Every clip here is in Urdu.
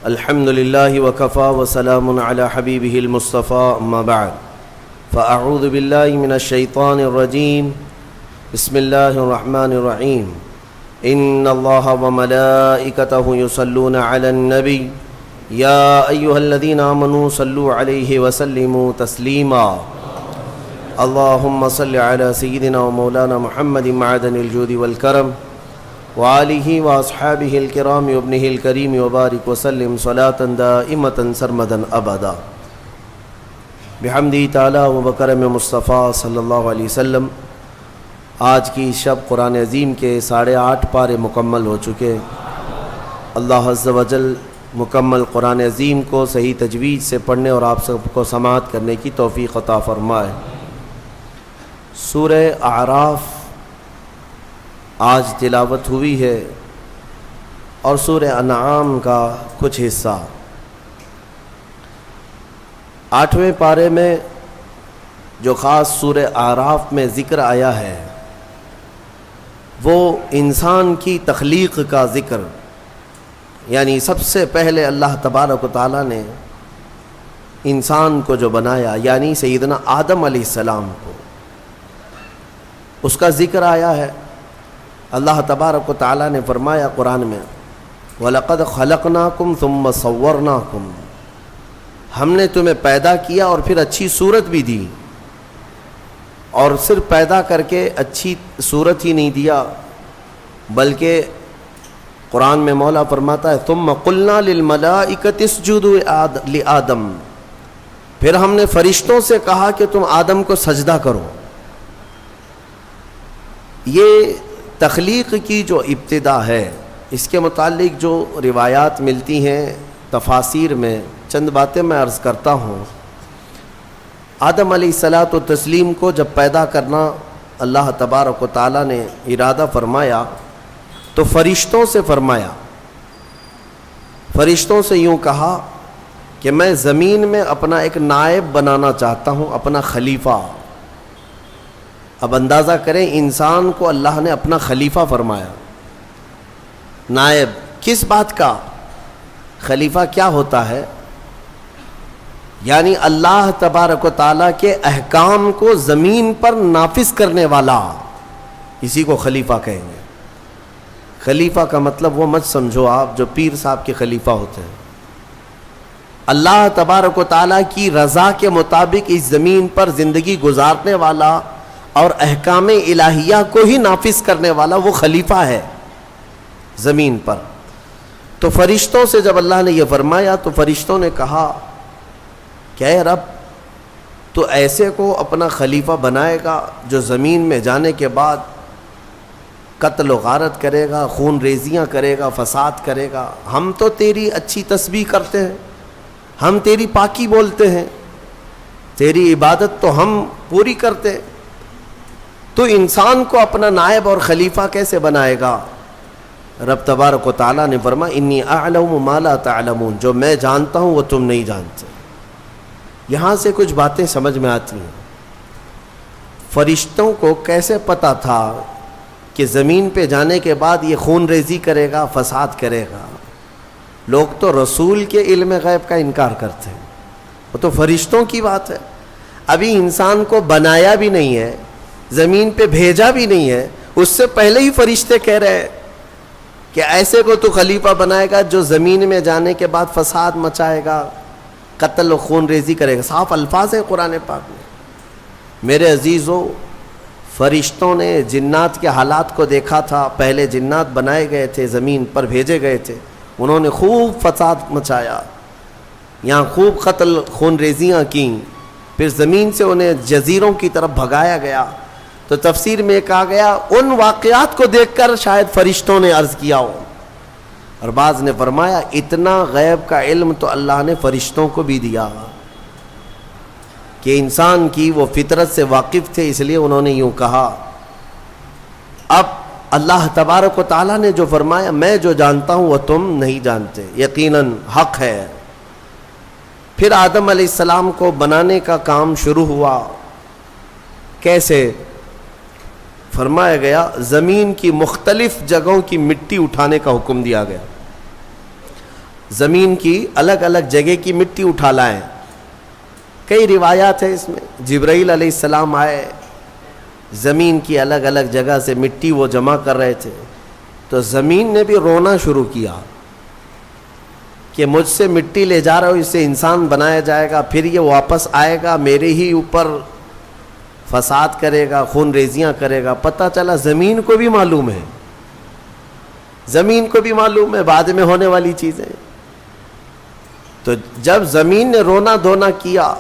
الحمد لله وكفى وسلام على حبيبه المصطفى أما بعد فأعوذ بالله من الشيطان الرجيم بسم الله الرحمن الرحيم إن الله وملائكته يصلون على النبي يا أيها الذين آمنوا صلوا عليه وسلموا تسليما اللهم صل على سيدنا ومولانا محمد معدن الجود والكرم وآلہ واصحابہ الکرام وابنہ الکریم وبارک وسلم صلاۃ دائمۃ سرمدا ابدا بحمدہ تعالی و بکرم مصطفیٰ صلی اللہ علیہ وسلم۔ آج کی شب قرآن عظیم کے 8.5 پارے مکمل ہو چکے۔ اللہ عز و جل مکمل قرآن عظیم کو صحیح تجوید سے پڑھنے اور آپ سب کو سماعت کرنے کی توفیق عطا فرمائے۔ سورہ اعراف آج تلاوت ہوئی ہے اور سورہ انعام کا کچھ حصہ۔ 8ویں پارے میں جو خاص سورہ اعراف میں ذکر آیا ہے وہ انسان کی تخلیق کا ذکر، یعنی سب سے پہلے اللہ تبارک و تعالیٰ نے انسان کو جو بنایا، یعنی سیدنا آدم علیہ السلام کو، اس کا ذکر آیا ہے۔ اللہ تبارک و تعالیٰ نے فرمایا قرآن میں وَلَقَدْ خَلَقْنَاكُمْ ثُمَّ صَوَّرْنَاكُمْ، ہم نے تمہیں پیدا کیا اور پھر اچھی صورت بھی دی، اور صرف پیدا کر کے اچھی صورت ہی نہیں دیا بلکہ قرآن میں مولا فرماتا ہے ثُمَّ قُلْنَا لِلْمَلَائِكَةِ اسْجُدُوا لِآدَمَ، پھر ہم نے فرشتوں سے کہا کہ تم آدم کو سجدہ کرو۔ یہ تخلیق کی جو ابتدا ہے، اس کے متعلق جو روایات ملتی ہیں تفاسیر میں، چند باتیں میں عرض کرتا ہوں۔ آدم علیہ الصلاۃ والتسلیم کو جب پیدا کرنا اللہ تبارک و تعالیٰ نے ارادہ فرمایا تو فرشتوں سے فرمایا، فرشتوں سے یوں کہا کہ میں زمین میں اپنا ایک نائب بنانا چاہتا ہوں، اپنا خلیفہ۔ اب اندازہ کریں انسان کو اللہ نے اپنا خلیفہ فرمایا۔ نائب کس بات کا؟ خلیفہ کیا ہوتا ہے؟ یعنی اللہ تبارک و تعالیٰ کے احکام کو زمین پر نافذ کرنے والا، اسی کو خلیفہ کہیں گے۔ خلیفہ کا مطلب وہ مت سمجھو آپ جو پیر صاحب کے خلیفہ ہوتے ہیں۔ اللہ تبارک و تعالیٰ کی رضا کے مطابق اس زمین پر زندگی گزارنے والا اور احکام الہیہ کو ہی نافذ کرنے والا وہ خلیفہ ہے زمین پر۔ تو فرشتوں سے جب اللہ نے یہ فرمایا تو فرشتوں نے کہا کہ اے رب، تو ایسے کو اپنا خلیفہ بنائے گا جو زمین میں جانے کے بعد قتل و غارت کرے گا، خون ریزیاں کرے گا، فساد کرے گا؟ ہم تو تیری اچھی تسبیح کرتے ہیں، ہم تیری پاکی بولتے ہیں، تیری عبادت تو ہم پوری کرتے ہیں، تو انسان کو اپنا نائب اور خلیفہ کیسے بنائے گا؟ رب تبارک و تعالیٰ نے فرمایا انی اعلم ما لا تعلمون، جو میں جانتا ہوں وہ تم نہیں جانتے۔ یہاں سے کچھ باتیں سمجھ میں آتی ہیں۔ فرشتوں کو کیسے پتہ تھا کہ زمین پہ جانے کے بعد یہ خون ریزی کرے گا، فساد کرے گا؟ لوگ تو رسول کے علم غیب کا انکار کرتے ہیں، وہ تو فرشتوں کی بات ہے۔ ابھی انسان کو بنایا بھی نہیں ہے، زمین پہ بھیجا بھی نہیں ہے، اس سے پہلے ہی فرشتے کہہ رہے ہیں کہ ایسے کو تو خلیفہ بنائے گا جو زمین میں جانے کے بعد فساد مچائے گا، قتل و خون ریزی کرے گا۔ صاف الفاظ ہیں قرآن پاک میں۔ میرے عزیزو، فرشتوں نے جنات کے حالات کو دیکھا تھا۔ پہلے جنات بنائے گئے تھے، زمین پر بھیجے گئے تھے، انہوں نے خوب فساد مچایا، یہاں خوب قتل خون ریزیاں کیں، پھر زمین سے انہیں جزیروں کی طرف بھگایا گیا۔ تو تفسیر میں کہا گیا ان واقعات کو دیکھ کر شاید فرشتوں نے عرض کیا ہو، اور بعض نے فرمایا اتنا غیب کا علم تو اللہ نے فرشتوں کو بھی دیا کہ انسان کی وہ فطرت سے واقف تھے، اس لیے انہوں نے یوں کہا۔ اب اللہ تبارک و تعالیٰ نے جو فرمایا میں جو جانتا ہوں وہ تم نہیں جانتے، یقیناً حق ہے۔ پھر آدم علیہ السلام کو بنانے کا کام شروع ہوا۔ کیسے؟ فرمایا گیا زمین کی مختلف جگہوں کی مٹی اٹھانے کا حکم دیا گیا۔ زمین کی الگ الگ جگہ کی مٹی اٹھا لائیں. کئی روایات ہیں اس میں. جبرائیل علیہ السلام آئے, زمین کی الگ الگ جگہ سے مٹی وہ جمع کر رہے تھے, تو زمین نے بھی رونا شروع کیا کہ مجھ سے مٹی لے جا رہا ہو, اس سے انسان بنایا جائے گا, پھر یہ واپس آئے گا میرے ہی اوپر فساد کرے گا, خون ریزیاں کرے گا. پتہ چلا زمین کو بھی معلوم ہے, زمین کو بھی معلوم ہے بعد میں ہونے والی چیزیں. تو جب زمین نے رونا دھونا کیا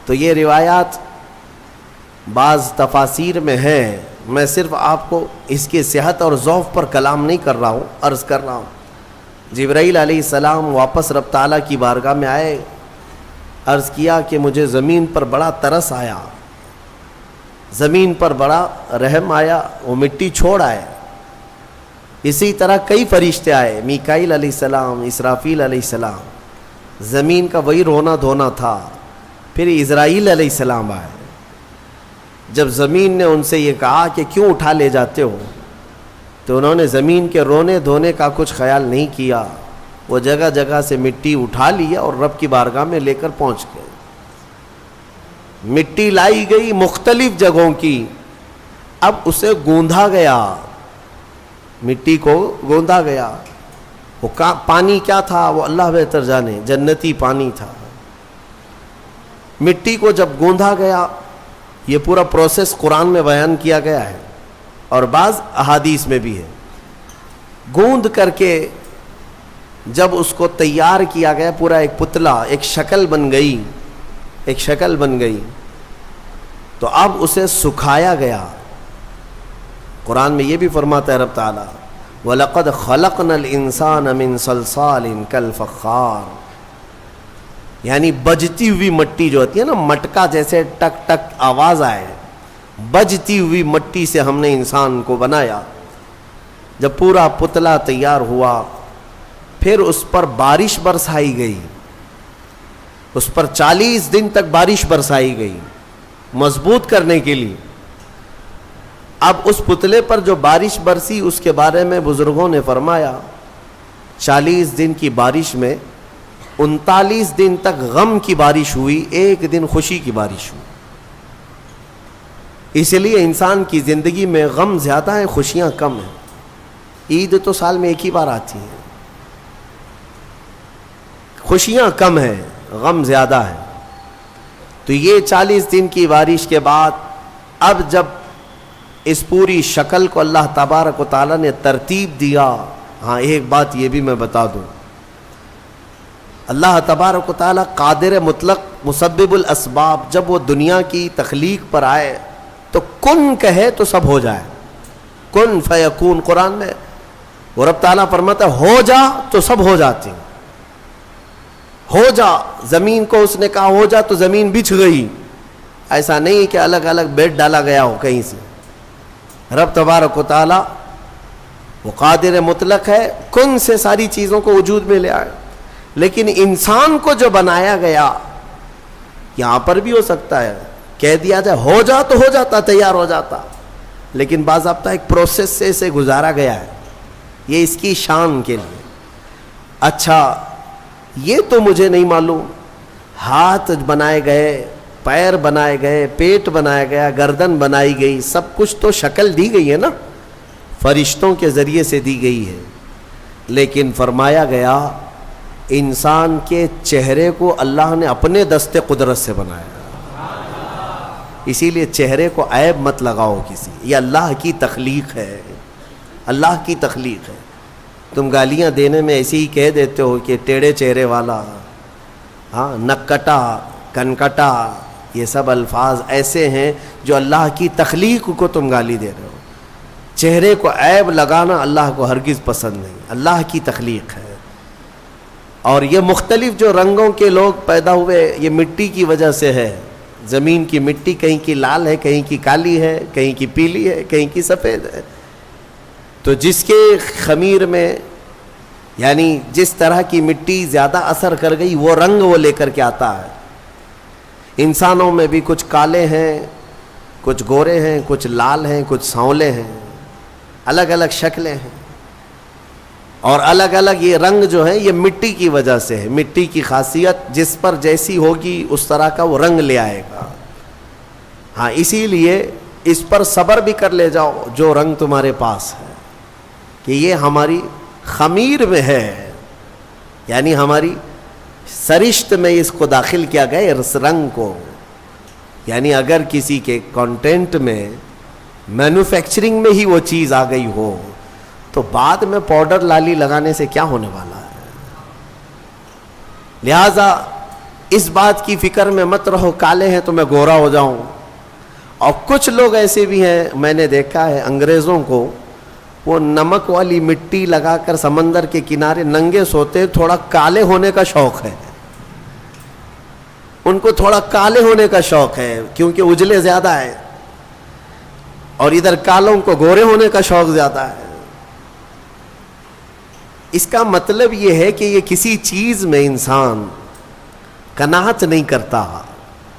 تو یہ روایات بعض تفاسیر میں ہیں. میں صرف آپ کو اس کی صحت اور ضعف پر کلام نہیں کر رہا ہوں, عرض کر رہا ہوں. جبرائیل علیہ السلام واپس رب تعالیٰ کی بارگاہ میں آئے, عرض کیا کہ مجھے زمین پر بڑا ترس آیا, زمین پر بڑا رحم آیا, وہ مٹی چھوڑ آئے. اسی طرح کئی فرشتے آئے, میکائیل علیہ السلام, اسرافیل علیہ السلام. زمین کا وہی رونا دھونا تھا. پھر اسرائیل علیہ السلام آئے. جب زمین نے ان سے یہ کہا کہ کیوں اٹھا لے جاتے ہو, تو انہوں نے زمین کے رونے دھونے کا کچھ خیال نہیں کیا, وہ جگہ جگہ سے مٹی اٹھا لیا اور رب کی بارگاہ میں لے کر پہنچ گئے. مٹی لائی گئی مختلف جگہوں کی, اب اسے گوندھا گیا, مٹی کو گوندا گیا. وہ پانی کیا تھا وہ اللہ بہتر جانے, جنتی پانی تھا. مٹی کو جب گوندا گیا, یہ پورا پروسیس قرآن میں بیان کیا گیا ہے اور بعض احادیث میں بھی ہے. گوند کر کے جب اس کو تیار کیا گیا, پورا ایک پتلا, ایک شکل بن گئی, ایک شکل بن گئی, تو اب اسے سکھایا گیا. قرآن میں یہ بھی فرماتا ہے رب تعالیٰ, وَلَقَدْ خَلَقْنَا الْإِنسَانَ مِنْ صَلْصَالٍ كَالْفَخَّارِ, یعنی بجتی ہوئی مٹی جو ہوتی ہے نا, مٹکا جیسے ٹک ٹک آواز آئے, بجتی ہوئی مٹی سے ہم نے انسان کو بنایا. جب پورا پتلا تیار ہوا, پھر اس پر بارش برسائی گئی, اس پر 40 دن تک بارش برسائی گئی مضبوط کرنے کے لیے. اب اس پتلے پر جو بارش برسی اس کے بارے میں بزرگوں نے فرمایا 40 دن کی بارش میں 39 دن تک غم کی بارش ہوئی, ایک دن خوشی کی بارش ہوئی. اس لیے انسان کی زندگی میں غم زیادہ ہیں, خوشیاں کم ہیں. عید تو سال میں ایک ہی بار آتی ہے, خوشیاں کم ہیں, غم زیادہ ہے. تو یہ 40 دن کی بارش کے بعد اب جب اس پوری شکل کو اللہ تبارک و تعالیٰ نے ترتیب دیا. ہاں ایک بات یہ بھی میں بتا دوں, اللہ تبارک و تعالیٰ قادر مطلق مسبب الاسباب, جب وہ دنیا کی تخلیق پر آئے تو کن کہے تو سب ہو جائے, کن فیکون. قرآن میں وہ رب تعالیٰ فرماتا ہے ہو جا تو سب ہو جاتے ہیں, ہو جا. زمین کو اس نے کہا ہو جا تو زمین بچھ گئی. ایسا نہیں کہ الگ الگ بیڈ ڈالا گیا ہو کہیں سے. رب تبارک و تعالیٰ وہ قادر مطلق ہے, کن سے ساری چیزوں کو وجود میں لے آئے. لیکن انسان کو جو بنایا گیا, یہاں پر بھی ہو سکتا ہے کہہ دیا جائے ہو جا تو ہو جاتا, تیار ہو جاتا, لیکن باضابطہ ایک پروسیس سے اسے گزارا گیا ہے, یہ اس کی شان کے لیے. اچھا یہ تو مجھے نہیں معلوم, ہاتھ بنائے گئے, پیر بنائے گئے, پیٹ بنایا گیا, گردن بنائی گئی, سب کچھ تو شکل دی گئی ہے نا, فرشتوں کے ذریعے سے دی گئی ہے. لیکن فرمایا گیا انسان کے چہرے کو اللہ نے اپنے دست قدرت سے بنایا, اسی لیے چہرے کو عیب مت لگاؤ کسی, یہ اللہ کی تخلیق ہے, اللہ کی تخلیق ہے. تم گالیاں دینے میں ایسے ہی کہہ دیتے ہو کہ ٹیڑھے چہرے والا, ہاں نکٹا, کنکٹا, یہ سب الفاظ ایسے ہیں جو اللہ کی تخلیق کو تم گالی دے رہے ہو. چہرے کو عیب لگانا اللہ کو ہرگز پسند نہیں, اللہ کی تخلیق ہے. اور یہ مختلف جو رنگوں کے لوگ پیدا ہوئے یہ مٹی کی وجہ سے ہے. زمین کی مٹی کہیں کی لال ہے, کہیں کی کالی ہے, کہیں کی پیلی ہے, کہیں کی سفید ہے. تو جس کے خمیر میں یعنی جس طرح کی مٹی زیادہ اثر کر گئی وہ رنگ وہ لے کر کے آتا ہے. انسانوں میں بھی کچھ کالے ہیں, کچھ گورے ہیں, کچھ لال ہیں, کچھ سانولے ہیں, الگ الگ شکلیں ہیں. اور الگ الگ یہ رنگ جو ہے یہ مٹی کی وجہ سے ہے. مٹی کی خاصیت جس پر جیسی ہوگی اس طرح کا وہ رنگ لے آئے گا. ہاں اسی لیے اس پر صبر بھی کر لے جاؤ جو رنگ تمہارے پاس ہے کہ یہ ہماری خمیر میں ہے, یعنی ہماری سرشت میں اس کو داخل کیا گیا اس رنگ کو. یعنی اگر کسی کے کانٹینٹ میں مینوفیکچرنگ میں ہی وہ چیز آ گئی ہو تو بعد میں پاؤڈر لالی لگانے سے کیا ہونے والا ہے. لہذا اس بات کی فکر میں مت رہو کالے ہیں تو میں گورا ہو جاؤں. اور کچھ لوگ ایسے بھی ہیں, میں نے دیکھا ہے انگریزوں کو وہ نمک والی مٹی لگا کر سمندر کے کنارے ننگے سوتے, تھوڑا کالے ہونے کا شوق ہے ان کو, تھوڑا کالے ہونے کا شوق ہے کیونکہ اجلے زیادہ ہے, اور ادھر کالوں کو گورے ہونے کا شوق زیادہ ہے. اس کا مطلب یہ ہے کہ یہ کسی چیز میں انسان قناعت نہیں کرتا,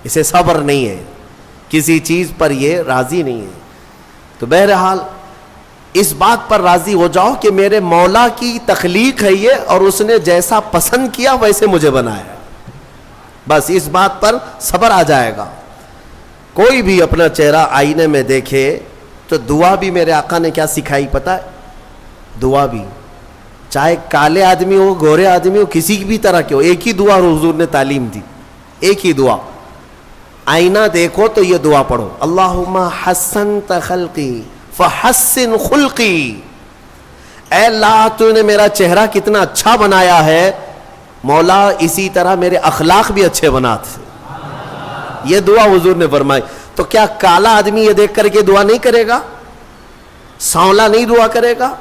اسے صبر نہیں ہے, کسی چیز پر یہ راضی نہیں ہے. تو بہرحال اس بات پر راضی ہو جاؤ کہ میرے مولا کی تخلیق ہے یہ, اور اس نے جیسا پسند کیا ویسے مجھے بنایا. بس اس بات پر صبر آ جائے گا. کوئی بھی اپنا چہرہ آئینے میں دیکھے تو دعا بھی میرے آقا نے کیا سکھائی پتہ ہے؟ دعا بھی چاہے کالے آدمی ہو گورے آدمی ہو کسی بھی طرح کے ہو, ایک ہی دعا حضور نے تعلیم دی, ایک ہی دعا. آئینہ دیکھو تو یہ دعا پڑھو, اللہم حسنت خلقی فحسن خلقی. اے اللہ تو نے میرا چہرہ کتنا اچھا بنایا ہے, مولا اسی طرح میرے اخلاق بھی اچھے بنا تھے. یہ دعا حضور نے فرمائی. تو کیا کالا آدمی یہ دیکھ کر کے دعا نہیں کرے گا؟ سانولا نہیں دعا کرے گا؟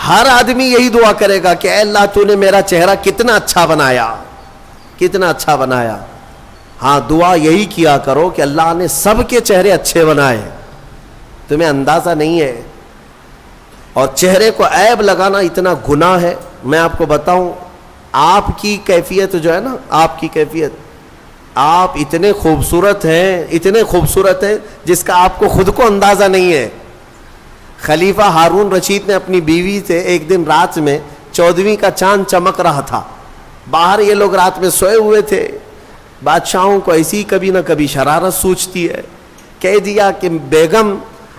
ہر آدمی یہی دعا کرے گا کہ اے اللہ تو نے میرا چہرہ کتنا اچھا بنایا, کتنا اچھا بنایا. ہاں دعا یہی کیا کرو کہ اللہ نے سب کے چہرے اچھے بنائے, تمہیں اندازہ نہیں ہے. اور چہرے کو عیب لگانا اتنا گناہ ہے. میں آپ کو بتاؤں, آپ کی کیفیت جو ہے نا, آپ کی کیفیت, آپ اتنے خوبصورت ہیں, اتنے خوبصورت ہیں جس کا آپ کو خود کو اندازہ نہیں ہے. خلیفہ ہارون رشید نے اپنی بیوی سے ایک دن رات میں 14ویں کا چاند چمک رہا تھا, باہر یہ لوگ رات میں سوئے ہوئے تھے. بادشاہوں کو ایسی کبھی نہ کبھی شرارت سوچتی ہے, کہہ دیا کہ بیگم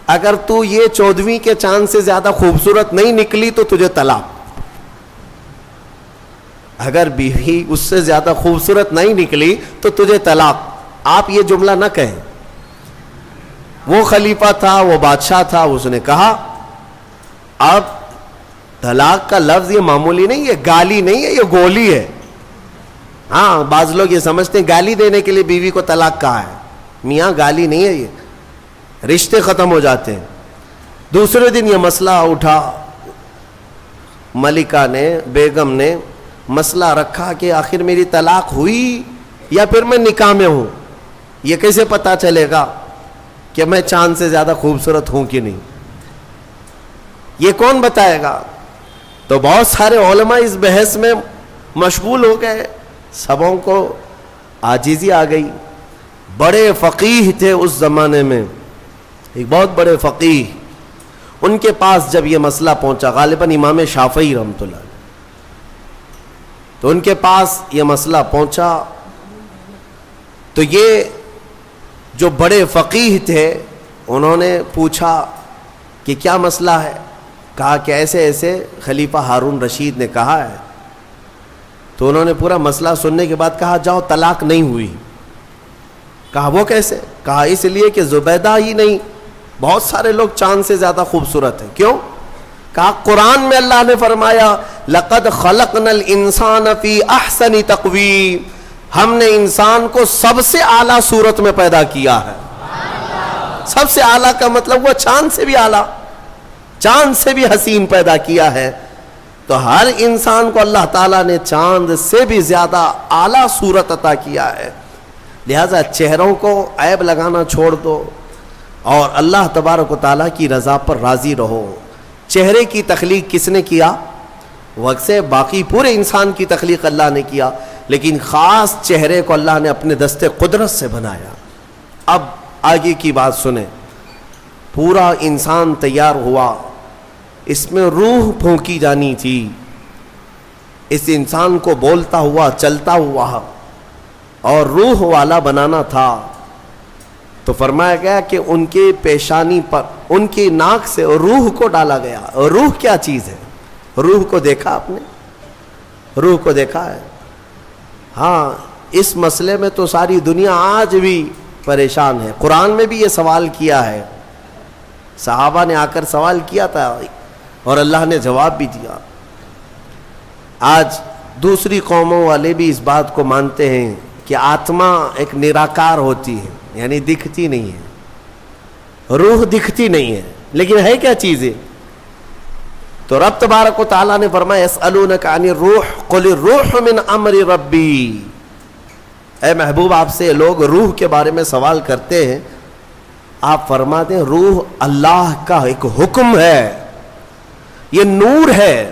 اگر تو یہ 14ویں کے چاند سے زیادہ خوبصورت نہیں نکلی تو تجھے طلاق. اگر بیوی اس سے زیادہ خوبصورت نہیں نکلی تو تجھے طلاق. آپ یہ جملہ نہ کہیں. وہ خلیفہ تھا, وہ بادشاہ تھا, اس نے کہا اب طلاق کا لفظ یہ معمولی نہیں, یہ گالی نہیں ہے, یہ گولی ہے. ہاں بعض لوگ یہ سمجھتے ہیں گالی دینے کے لیے بیوی کو طلاق کہا ہے. میاں گالی نہیں ہے, یہ رشتے ختم ہو جاتے ہیں. دوسرے دن یہ مسئلہ اٹھا, ملکہ نے, بیگم نے مسئلہ رکھا کہ آخر میری طلاق ہوئی یا پھر میں نکاح میں ہوں, یہ کیسے پتا چلے گا کہ میں چاند سے زیادہ خوبصورت ہوں کہ نہیں, یہ کون بتائے گا؟ تو بہت سارے علماء اس بحث میں مشغول ہو گئے, سبوں کو عاجزی آ گئی. بڑے فقیہ تھے اس زمانے میں, ایک بہت بڑے فقیہ, ان کے پاس جب یہ مسئلہ پہنچا, غالباً امام شافعی رحمۃ اللہ, تو ان کے پاس یہ مسئلہ پہنچا تو یہ جو بڑے فقیہ تھے انہوں نے پوچھا کہ کیا مسئلہ ہے؟ کہا کہ ایسے ایسے خلیفہ ہارون رشید نے کہا ہے. تو انہوں نے پورا مسئلہ سننے کے بعد کہا جاؤ طلاق نہیں ہوئی. کہا وہ کیسے؟ کہا اس لیے کہ زبیدہ ہی نہیں, بہت سارے لوگ چاند سے زیادہ خوبصورت ہیں. کیوں؟ کہا قرآن میں اللہ نے فرمایا لقد خلقنا الانسان فی احسن تقویم, ہم نے انسان کو سب سے اعلیٰ صورت میں پیدا کیا ہے. سب سے اعلیٰ کا مطلب وہ چاند سے بھی اعلیٰ, چاند سے بھی حسین پیدا کیا ہے. تو ہر انسان کو اللہ تعالیٰ نے چاند سے بھی زیادہ اعلیٰ صورت عطا کیا ہے. لہذا چہروں کو عیب لگانا چھوڑ دو اور اللہ تبارک و تعالیٰ کی رضا پر راضی رہو. چہرے کی تخلیق کس نے کیا؟ وقت سے باقی پورے انسان کی تخلیق اللہ نے کیا, لیکن خاص چہرے کو اللہ نے اپنے دستے قدرت سے بنایا. اب آگے کی بات سنیں. پورا انسان تیار ہوا, اس میں روح پھونکی جانی تھی، اس انسان کو بولتا ہوا چلتا ہوا اور روح والا بنانا تھا. تو فرمایا گیا کہ ان کے پیشانی پر ان کی ناک سے روح کو ڈالا گیا. روح کیا چیز ہے؟ روح کو دیکھا آپ نے؟ روح کو دیکھا ہے؟ ہاں، اس مسئلے میں تو ساری دنیا آج بھی پریشان ہے. قرآن میں بھی یہ سوال کیا ہے، صحابہ نے آ کر سوال کیا تھا اور اللہ نے جواب بھی دیا. آج دوسری قوموں والے بھی اس بات کو مانتے ہیں کہ آتما ایک نراکار ہوتی ہے، یعنی دکھتی نہیں ہے، روح دکھتی نہیں ہے، لیکن ہے کیا چیز ہے؟ تو رب تبارک و تعالیٰ نے فرمایا یسألونک عن الروح قل الروح من امر ربی. اے محبوب، آپ سے لوگ روح کے بارے میں سوال کرتے ہیں، آپ فرما دیں روح اللہ کا ایک حکم ہے، یہ نور ہے.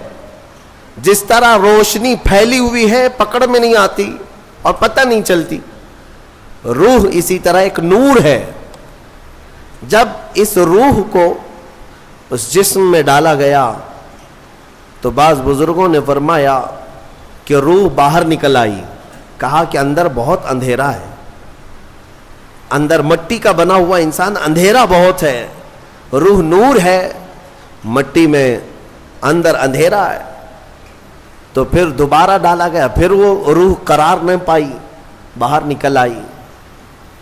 جس طرح روشنی پھیلی ہوئی ہے پکڑ میں نہیں آتی اور پتہ نہیں چلتی، روح اسی طرح ایک نور ہے. جب اس روح کو اس جسم میں ڈالا گیا تو بعض بزرگوں نے فرمایا کہ روح باہر نکل آئی. کہا کہ اندر بہت اندھیرا ہے، اندر مٹی کا بنا ہوا انسان، اندھیرا بہت ہے. روح نور ہے، مٹی میں اندر اندھیرا ہے. تو پھر دوبارہ ڈالا گیا، پھر وہ روح قرار نہ پائی، باہر نکل آئی.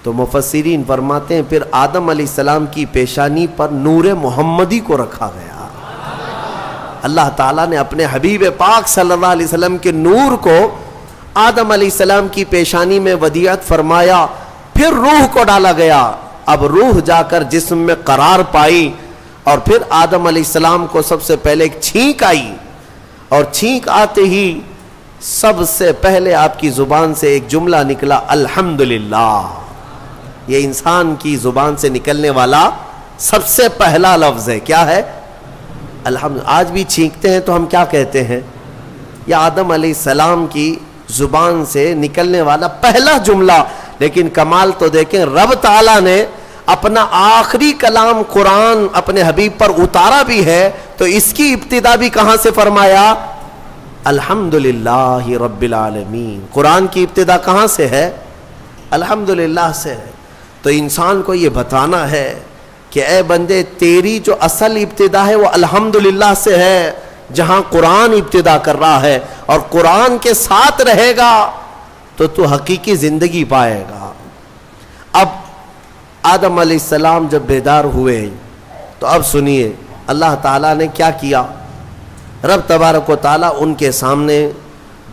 تو مفسرین فرماتے ہیں پھر آدم علیہ السلام کی پیشانی پر نور محمدی کو رکھا گیا. اللہ تعالیٰ نے اپنے حبیب پاک صلی اللہ علیہ وسلم کے نور کو آدم علیہ السلام کی پیشانی میں ودیعت فرمایا، پھر روح کو ڈالا گیا. اب روح جا کر جسم میں قرار پائی اور پھر آدم علیہ السلام کو سب سے پہلے ایک چھینک آئی، اور چھینک آتے ہی سب سے پہلے آپ کی زبان سے ایک جملہ نکلا الحمدللہ. یہ انسان کی زبان سے نکلنے والا سب سے پہلا لفظ ہے. کیا ہے؟ الحمد. آج بھی چھینکتے ہیں تو ہم کیا کہتے ہیں؟ یہ آدم علیہ السلام کی زبان سے نکلنے والا پہلا جملہ. لیکن کمال تو دیکھیں، رب تعالیٰ نے اپنا آخری کلام قرآن اپنے حبیب پر اتارا بھی ہے تو اس کی ابتدا بھی کہاں سے فرمایا؟ الحمدللہ رب العالمین. قرآن کی ابتدا کہاں سے ہے؟ الحمدللہ سے ہے. تو انسان کو یہ بتانا ہے کہ اے بندے، تیری جو اصل ابتدا ہے وہ الحمدللہ سے ہے، جہاں قرآن ابتدا کر رہا ہے، اور قرآن کے ساتھ رہے گا تو تو حقیقی زندگی پائے گا. اب آدم علیہ السلام جب بیدار ہوئے تو اب سنیے اللہ تعالیٰ نے کیا کیا. رب تبارک و تعالیٰ ان کے سامنے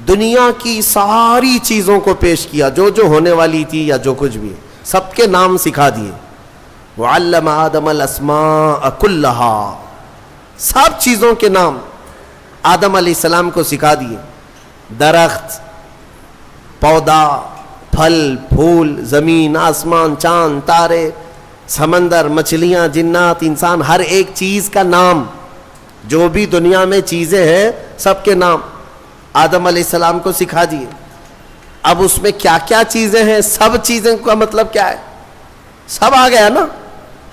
دنیا کی ساری چیزوں کو پیش کیا، جو جو ہونے والی تھی یا جو کچھ بھی، سب کے نام سکھا دیے. وعلم آدم الاسماء کلہا، سب چیزوں کے نام آدم علیہ السلام کو سکھا دیے. درخت، پودا، پھل پھول، زمین، آسمان، چاند، تارے، سمندر، مچھلیاں، جنات، انسان، ہر ایک چیز کا نام، جو بھی دنیا میں چیزیں ہیں سب کے نام آدم علیہ السلام کو سکھا دیے. اب اس میں کیا کیا چیزیں ہیں، سب چیزیں کا مطلب کیا ہے؟ سب آ گیا نا.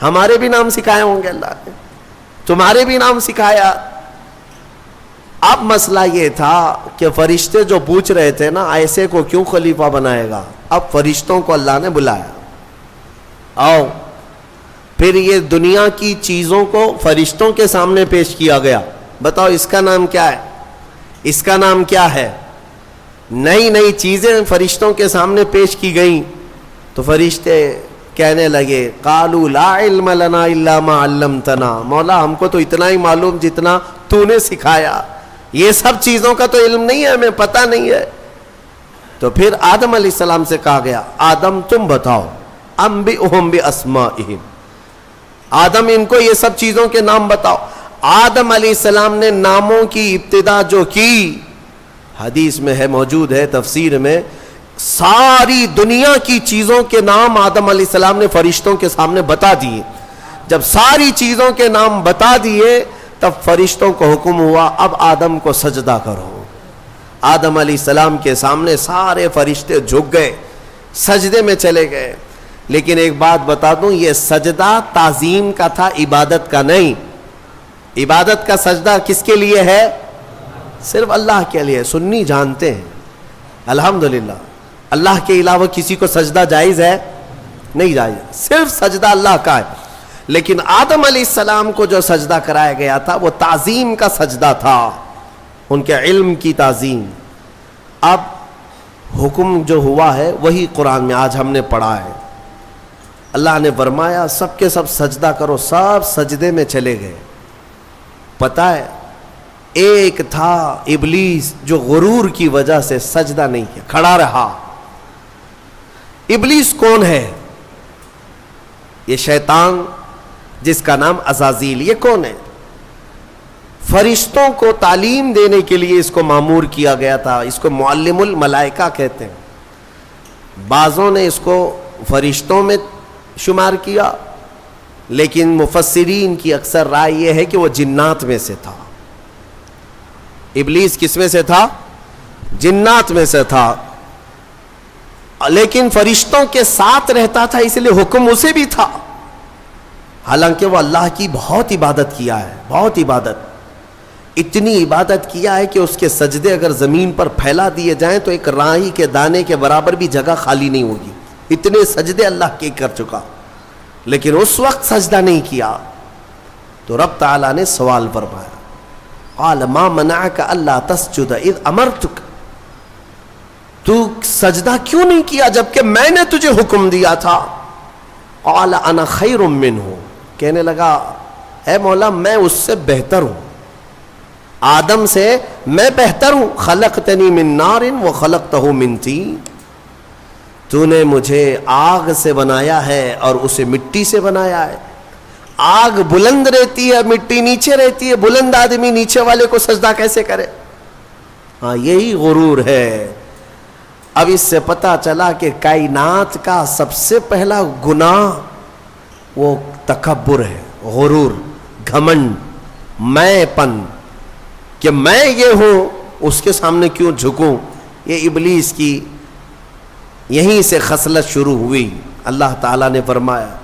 ہمارے بھی نام سکھائے ہوں گے اللہ نے، تمہارے بھی نام سکھایا. اب مسئلہ یہ تھا کہ فرشتے جو پوچھ رہے تھے نا ایسے کو کیوں خلیفہ بنائے گا، اب فرشتوں کو اللہ نے بلایا، آؤ. پھر یہ دنیا کی چیزوں کو فرشتوں کے سامنے پیش کیا گیا. بتاؤ اس کا نام کیا ہے، اس کا نام کیا ہے. نئی نئی چیزیں فرشتوں کے سامنے پیش کی گئیں تو فرشتے کہنے لگے قالوا لا علم لنا الا ما علمتنا، مولا ہم کو تو اتنا ہی معلوم جتنا تو نے سکھایا، یہ سب چیزوں کا تو علم نہیں ہے، ہمیں پتہ نہیں ہے. تو پھر آدم علیہ السلام سے کہا گیا آدم تم بتاؤ، انبئہم باسمائہم، آدم ان کو یہ سب چیزوں کے نام بتاؤ. آدم علیہ السلام نے ناموں کی ابتدا جو کی، حدیث میں ہے، موجود ہے تفسیر میں، ساری دنیا کی چیزوں کے نام آدم علیہ السلام نے فرشتوں کے سامنے بتا دیے. جب ساری چیزوں کے نام بتا دیے تب فرشتوں کو حکم ہوا اب آدم کو سجدہ کرو. آدم علیہ السلام کے سامنے سارے فرشتے جھک گئے، سجدے میں چلے گئے. لیکن ایک بات بتا دوں، یہ سجدہ تعظیم کا تھا، عبادت کا نہیں. عبادت کا سجدہ کس کے لیے ہے؟ صرف اللہ کے لیے. سنی جانتے ہیں الحمدللہ اللہ کے علاوہ کسی کو سجدہ جائز ہے؟ نہیں جائز, صرف سجدہ اللہ کا ہے. لیکن آدم علیہ السلام کو جو سجدہ کرایا گیا تھا وہ تعظیم کا سجدہ تھا, ان کے علم کی تعظیم. اب حکم جو ہوا ہے وہی قرآن میں آج ہم نے پڑھا ہے. اللہ نے فرمایا سب کے سب سجدہ کرو, سب سجدے میں چلے گئے. پتہ ہے ایک تھا ابلیس جو غرور کی وجہ سے سجدہ نہیں کیا, کھڑا رہا. ابلیس کون ہے؟ یہ شیطان جس کا نام عزازیل. یہ کون ہے؟ فرشتوں کو تعلیم دینے کے لیے اس کو مامور کیا گیا تھا. اس کو معلم الملائکہ کہتے ہیں. بعضوں نے اس کو فرشتوں میں شمار کیا, لیکن مفسرین کی اکثر رائے یہ ہے کہ وہ جنات میں سے تھا. ابلیس کس میں سے تھا؟ جنات میں سے تھا, لیکن فرشتوں کے ساتھ رہتا تھا اس لیے حکم اسے بھی تھا. حالانکہ وہ اللہ کی بہت عبادت کیا ہے, بہت عبادت, اتنی عبادت کیا ہے کہ اس کے سجدے اگر زمین پر پھیلا دیے جائیں تو ایک راہی کے دانے کے برابر بھی جگہ خالی نہیں ہوگی. اتنے سجدے اللہ کے کر چکا, لیکن اس وقت سجدہ نہیں کیا. تو رب تعالیٰ نے سوال فرمایا, قال ما منعک الا تسجد اذ امرتک, تو سجدہ کیوں نہیں کیا جبکہ میں نے تجھے حکم دیا تھا؟ قال انا خیر منہ, کہنے لگا اے مولا میں اس سے بہتر ہوں, آدم سے میں بہتر ہوں. خلقتنی من نار وخلقتہ من طین, تو نے مجھے آگ سے بنایا ہے اور اسے مٹی سے بنایا ہے. آگ بلند رہتی ہے, مٹی نیچے رہتی ہے, بلند آدمی نیچے والے کو سجدہ کیسے کرے؟ ہاں یہی غرور ہے. اب اس سے پتہ چلا کہ کائنات کا سب سے پہلا گناہ وہ تکبر ہے, غرور, گھمنڈ, میں پن, کہ میں یہ ہوں اس کے سامنے کیوں جھکوں. یہ ابلیس کی یہیں سے خصلت شروع ہوئی. اللہ تعالیٰ نے فرمایا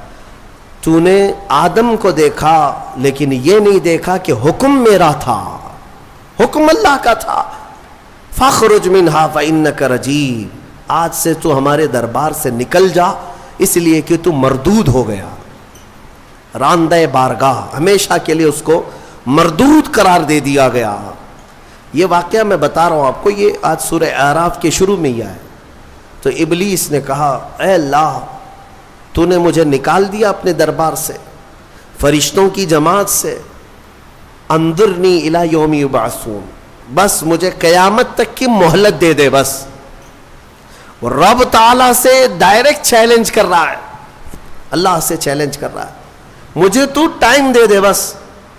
تو نے آدم کو دیکھا لیکن یہ نہیں دیکھا کہ حکم میرا تھا, حکم اللہ کا تھا. فاخرج منہا فإنک رجیم, آج سے تو ہمارے دربار سے نکل جا اس لیے کہ تو مردود ہو گیا. راندہ بارگاہ, ہمیشہ کے لیے اس کو مردود قرار دے دیا گیا. یہ واقعہ میں بتا رہا ہوں آپ کو, یہ آج سورہ اعراف کے شروع میں ہی آیا. تو ابلیس نے کہا اے اللہ تو نے مجھے نکال دیا اپنے دربار سے, فرشتوں کی جماعت سے, انظرنی الی یوم یبعثون, بس مجھے قیامت تک کی مہلت دے دے بس. رب تعالیٰ سے ڈائریکٹ چیلنج کر رہا ہے, اللہ سے چیلنج کر رہا ہے, مجھے تو ٹائم دے دے بس.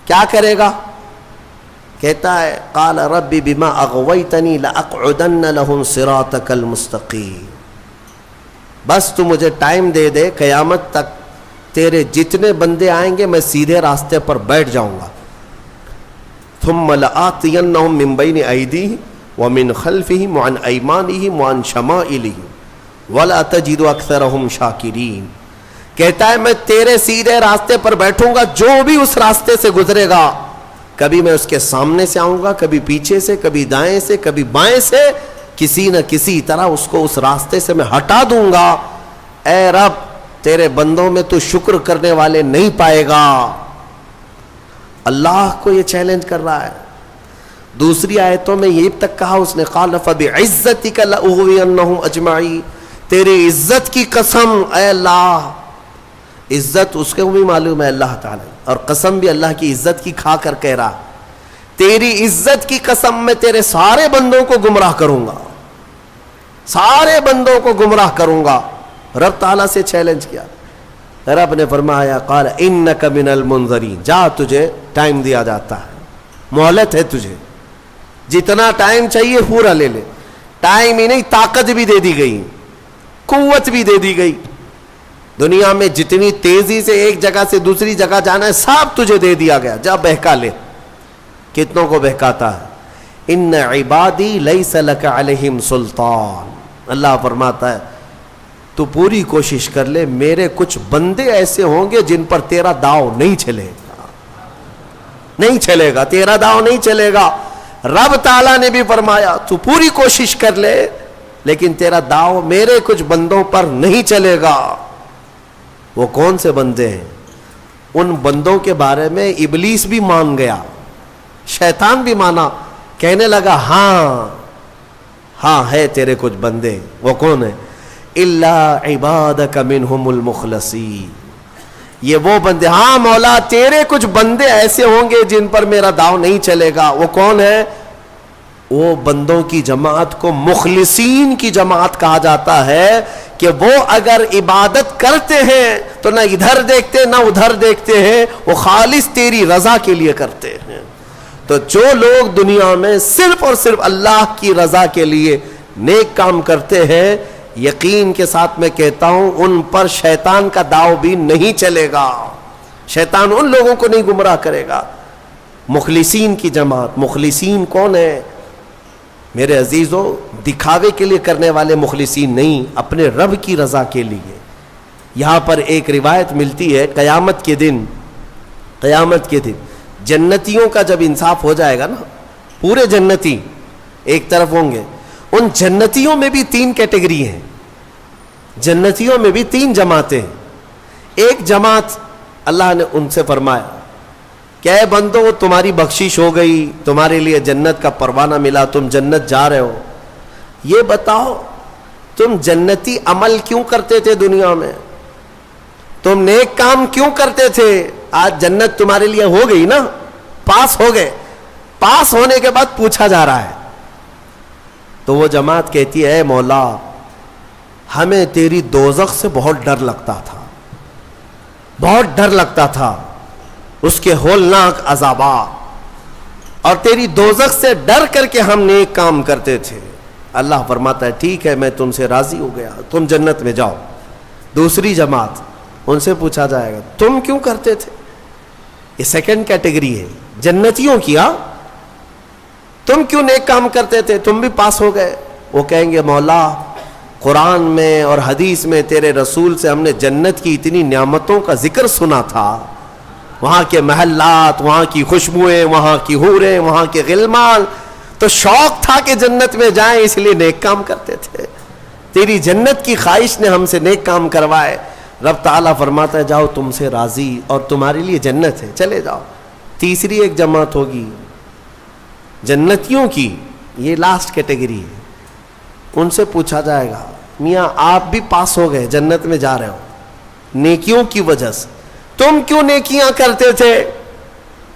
کیا کرے گا؟ کہتا ہے قال رب بما اغویتنی لاقعدن لهم صراطک المستقیم, بس تو مجھے ٹائم دے دے, قیامت تک تیرے جتنے بندے آئیں گے میں سیدھے راستے پر بیٹھ جاؤں گا. ثم لآتینہم من بین ایدیہم ومن خلفہم وعن ایمانہم وعن شمائلہم ولا تجد اکثرہم شاکرین. کہتا ہے میں تیرے سیدھے راستے پر بیٹھوں گا, جو بھی اس راستے سے گزرے گا کبھی میں اس کے سامنے سے آؤں گا, کبھی پیچھے سے, کبھی دائیں سے, کبھی بائیں سے, کسی نہ کسی طرح اس کو اس راستے سے میں ہٹا دوں گا. اے رب تیرے بندوں میں تو شکر کرنے والے نہیں پائے گا. اللہ کو یہ چیلنج کر رہا ہے. دوسری آیتوں میں یہ تک کہا اس نے قال فبعزتک لاغوینہم اجمعین, تیری عزت کی قسم اے اللہ. عزت اس کو بھی معلوم ہے اللہ تعالی, اور قسم بھی اللہ کی عزت کی کھا کر کہہ رہا تیری عزت کی قسم میں تیرے سارے بندوں کو گمراہ کروں گا, سارے بندوں کو گمراہ کروں گا. رب تعالیٰ سے چیلنج کیا. رب نے فرمایا قال انک من المنظرین, جا تجھے ٹائم دیا جاتا ہے, مہلت ہے تجھے, جتنا ٹائم چاہیے پورا لے لے. ٹائم ہی نہیں طاقت بھی دے دی گئی, قوت بھی دے دی گئی. دنیا میں جتنی تیزی سے ایک جگہ سے دوسری جگہ جانا ہے سب تجھے دے دیا گیا, جا بہکا لے. کتنوں کو بہکاتا ہے؟ ان عبادی لیس لک علیہم سلطان. اللہ فرماتا ہے تو پوری کوشش کر لے, میرے کچھ بندے ایسے ہوں گے جن پر تیرا داؤ نہیں چلے گا. نہیں چلے گا، تیرا داؤ نہیں چلے گا۔ رب تعالیٰ نے بھی فرمایا تو پوری کوشش کر لے لیکن تیرا داؤ میرے کچھ بندوں پر نہیں چلے گا۔ وہ کون سے بندے ہیں؟ ان بندوں کے بارے میں ابلیس بھی مان گیا، شیطان بھی مانا، کہنے لگا ہاں ہے تیرے کچھ بندے۔ وہ کون ہے؟ الا عبادک منہم المخلصین، یہ وہ بندے، ہاں مولا تیرے کچھ بندے ایسے ہوں گے جن پر میرا داؤ نہیں چلے گا۔ وہ کون ہے؟ وہ بندوں کی جماعت کو مخلصین کی جماعت کہا جاتا ہے کہ وہ اگر عبادت کرتے ہیں تو نہ ادھر دیکھتے نہ ادھر دیکھتے ہیں، وہ خالص تیری رضا کے لیے کرتے ہیں۔ تو جو لوگ دنیا میں صرف اور صرف اللہ کی رضا کے لیے نیک کام کرتے ہیں، یقین کے ساتھ میں کہتا ہوں ان پر شیطان کا داؤ بھی نہیں چلے گا، شیطان ان لوگوں کو نہیں گمراہ کرے گا۔ مخلصین کی جماعت، مخلصین کون ہے میرے عزیزو؟ دکھاوے کے لیے کرنے والے مخلصین نہیں، اپنے رب کی رضا کے لیے۔ یہاں پر ایک روایت ملتی ہے قیامت کے دن جنتیوں کا جب انصاف ہو جائے گا نا، پورے جنتی ایک طرف ہوں گے، ان جنتیوں میں بھی 3 کیٹیگری ہیں، جنتیوں میں بھی 3 جماعتیں ہیں۔ ایک جماعت اللہ نے ان سے فرمایا کہ اے بندو تمہاری بخشش ہو گئی، تمہارے لیے جنت کا پروانہ ملا، تم جنت جا رہے ہو، یہ بتاؤ تم جنتی عمل کیوں کرتے تھے دنیا میں؟ تم نیک کام کیوں کرتے تھے؟ آج جنت تمہارے لیے ہو گئی نا، پاس ہو گئے، پاس ہونے کے بعد پوچھا جا رہا ہے تو وہ جماعت کہتی ہے اے مولا ہمیں تیری دوزخ سے بہت ڈر لگتا تھا، بہت ڈر لگتا تھا، اس کے ہولناک عذابات، اور تیری دوزخ سے ڈر کر کے ہم نیک کام کرتے تھے۔ اللہ فرماتا ہے ٹھیک ہے میں تم سے راضی ہو گیا، تم جنت میں جاؤ۔ دوسری جماعت، ان سے پوچھا جائے گا تم کیوں کرتے تھے؟ یہ سیکنڈ کیٹیگری ہے جنتیوں کی، تم کیوں نیک کام کرتے تھے؟ تم بھی پاس ہو گئے۔ وہ کہیں گے مولا قرآن میں اور حدیث میں تیرے رسول سے ہم نے جنت کی اتنی نعمتوں کا ذکر سنا تھا، وہاں کے محلات، وہاں کی خوشبوئیں، وہاں کی حوریں، وہاں کے غلمان، تو شوق تھا کہ جنت میں جائیں، اس لیے نیک کام کرتے تھے، تیری جنت کی خواہش نے ہم سے نیک کام کروائے۔ رب تعالیٰ فرماتا ہے جاؤ تم سے راضی اور تمہارے لیے جنت ہے، چلے جاؤ۔ تیسری ایک جماعت ہوگی جنتیوں کی، یہ لاسٹ کیٹیگری ہے، ان سے پوچھا جائے گا میاں آپ بھی پاس ہو گئے، جنت میں جا رہے ہو نیکیوں کی وجہ سے، تم کیوں نیکیاں کرتے تھے؟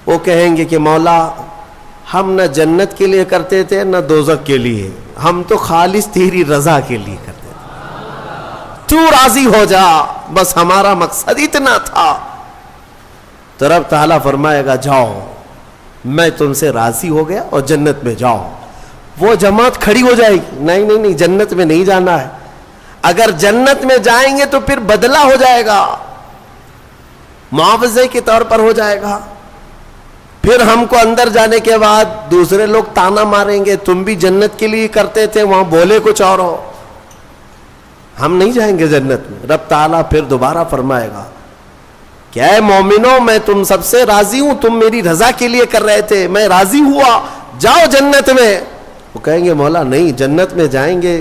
وہ کہیں گے کہ مولا ہم نہ جنت کے لیے کرتے تھے نہ دوزخ کے لیے، ہم تو خالص تیری رضا کے لیے کرتے تھے، تو راضی ہو جا، بس ہمارا مقصد اتنا تھا۔ تو رب تعالیٰ فرمائے گا جاؤ میں تم سے راضی ہو گیا اور جنت میں جاؤ۔ وہ جماعت کھڑی ہو جائے گی، نہیں جنت میں نہیں جانا ہے، اگر جنت میں جائیں گے تو پھر بدلہ ہو جائے گا، معاوضے کے طور پر ہو جائے گا، پھر ہم کو اندر جانے کے بعد دوسرے لوگ تانا ماریں گے تم بھی جنت کے لیے کرتے تھے، وہاں بولے کچھ اور ہو، ہم نہیں جائیں گے جنت میں۔ رب تعالیٰ پھر دوبارہ فرمائے گا کہ اے مومنوں میں تم سب سے راضی ہوں، تم میری رضا کے لیے کر رہے تھے، میں راضی ہوا، جاؤ جنت میں۔ وہ کہیں گے مولا نہیں جنت میں جائیں گے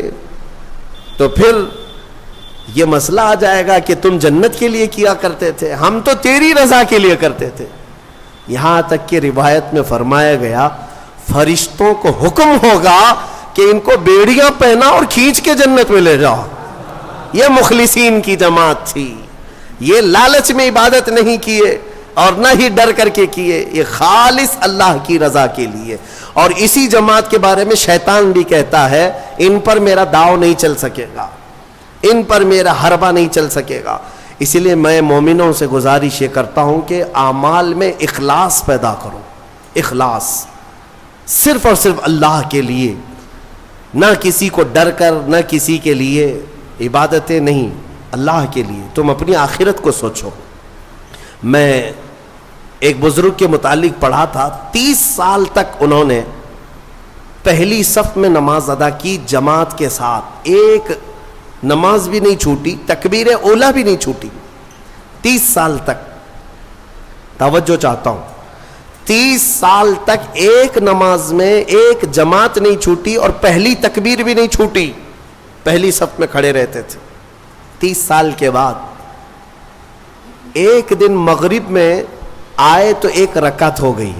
تو پھر یہ مسئلہ آ جائے گا کہ تم جنت کے لیے کیا کرتے تھے، ہم تو تیری رضا کے لیے کرتے تھے۔ یہاں تک کہ روایت میں فرمایا گیا فرشتوں کو حکم ہوگا کہ ان کو بیڑیاں پہنا اور کھینچ کے جنت میں لے جاؤ۔ یہ مخلصین کی جماعت تھی، یہ لالچ میں عبادت نہیں کیے اور نہ ہی ڈر کر کے کیے، یہ خالص اللہ کی رضا کے لیے۔ اور اسی جماعت کے بارے میں شیطان بھی کہتا ہے ان پر میرا داؤ نہیں چل سکے گا، ان پر میرا حربہ نہیں چل سکے گا۔ اسی لیے میں مومنوں سے گزارش یہ کرتا ہوں کہ اعمال میں اخلاص پیدا کرو، اخلاص صرف اور صرف اللہ کے لیے، نہ کسی کو ڈر کر، نہ کسی کے لیے، عبادتیں نہیں، اللہ کے لیے۔ تم اپنی آخرت کو سوچو۔ میں ایک بزرگ کے متعلق پڑھا تھا، 30 سال تک انہوں نے پہلی صف میں نماز ادا کی جماعت کے ساتھ، ایک نماز بھی نہیں چھوٹی، تکبیر اولا بھی نہیں چھوٹی، 30 سال تک۔ توجہ چاہتا ہوں، 30 سال تک ایک نماز میں ایک جماعت نہیں چھوٹی اور پہلی تکبیر بھی نہیں چھوٹی، پہلی صف میں کھڑے رہتے تھے۔ 30 سال کے بعد ایک دن مغرب میں آئے تو ایک رکعت ہو گئی۔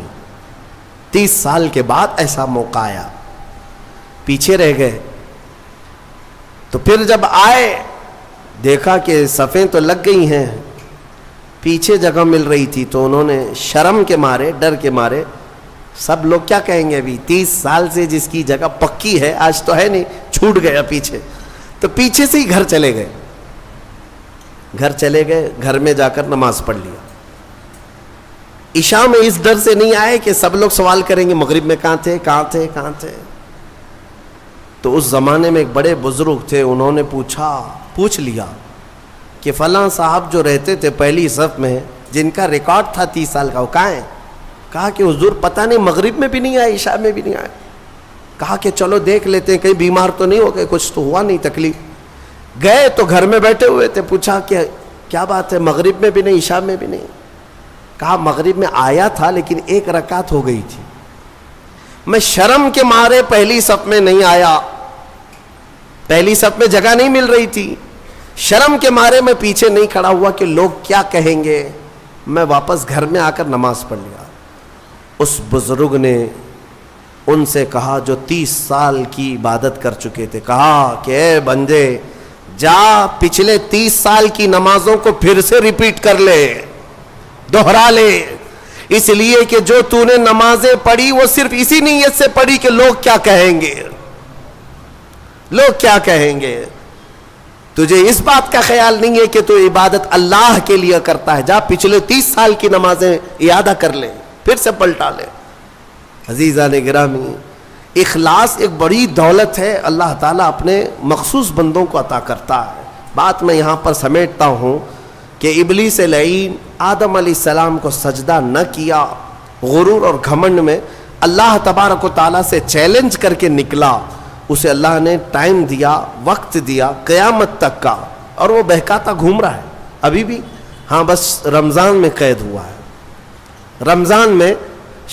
30 سال کے بعد ایسا موقع آیا، پیچھے رہ گئے۔ تو پھر جب آئے دیکھا کہ صفیں تو لگ گئی ہیں، پیچھے جگہ مل رہی تھی، تو انہوں نے شرم کے مارے، ڈر کے مارے، سب لوگ کیا کہیں گے ابھی 30 سال سے جس کی جگہ پکی ہے آج تو ہے نہیں، چھوٹ گیا پیچھے، تو پیچھے سے ہی گھر چلے گئے۔ گھر میں جا کر نماز پڑھ لیا۔ عشاء میں اس ڈر سے نہیں آئے کہ سب لوگ سوال کریں گے مغرب میں کہاں تھے۔ تو اس زمانے میں ایک بڑے بزرگ تھے، انہوں نے پوچھ لیا کہ فلاں صاحب جو رہتے تھے پہلی صف میں، جن کا ریکارڈ تھا 30 سال کا، وہ کہاں ہیں؟ کہا کہ حضور پتہ نہیں، مغرب میں بھی نہیں آئے، عشاء میں بھی نہیں آئے۔ کہا کہ چلو دیکھ لیتے ہیں، کہیں بیمار تو نہیں ہو گئے، کچھ تو ہوا نہیں تکلیف۔ گئے تو گھر میں بیٹھے ہوئے تھے، پوچھا کہ کیا بات ہے، مغرب میں بھی نہیں، عشاء میں بھی نہیں؟ کہا مغرب میں آیا تھا لیکن ایک رکعت ہو گئی تھی، میں شرم کے مارے پہلی صف میں نہیں آیا، پہلی صف میں جگہ نہیں مل رہی تھی، شرم کے مارے میں پیچھے نہیں کھڑا ہوا کہ لوگ کیا کہیں گے، میں واپس گھر میں آ کر نماز پڑھ لیا۔ اس بزرگ نے ان سے کہا جو 30 سال کی عبادت کر چکے تھے، کہا کہ اے بندے جا پچھلے 30 سال کی نمازوں کو پھر سے ریپیٹ کر لے، دوہرا لے، اس لیے کہ جو تو نے نمازیں پڑھی وہ صرف اسی نیت سے پڑھی کہ لوگ کیا کہیں گے، لوگ کیا کہیں گے۔ تجھے اس بات کا خیال نہیں ہے کہ تو عبادت اللہ کے لیے کرتا ہے، جا پچھلے 30 سال کی نمازیں اعادہ کر لے، پھر سے پلٹا لے۔ عزیزان گرامی، اخلاص ایک بڑی دولت ہے، اللہ تعالیٰ اپنے مخصوص بندوں کو عطا کرتا ہے۔ بات میں یہاں پر سمیٹتا ہوں کہ ابلیس لعین آدم علیہ السلام کو سجدہ نہ کیا، غرور اور گھمنڈ میں اللہ تبارک و تعالیٰ سے چیلنج کر کے نکلا، اسے اللہ نے ٹائم دیا، وقت دیا قیامت تک کا، اور وہ بہکاتا گھوم رہا ہے ابھی بھی۔ ہاں بس رمضان میں قید ہوا ہے، رمضان میں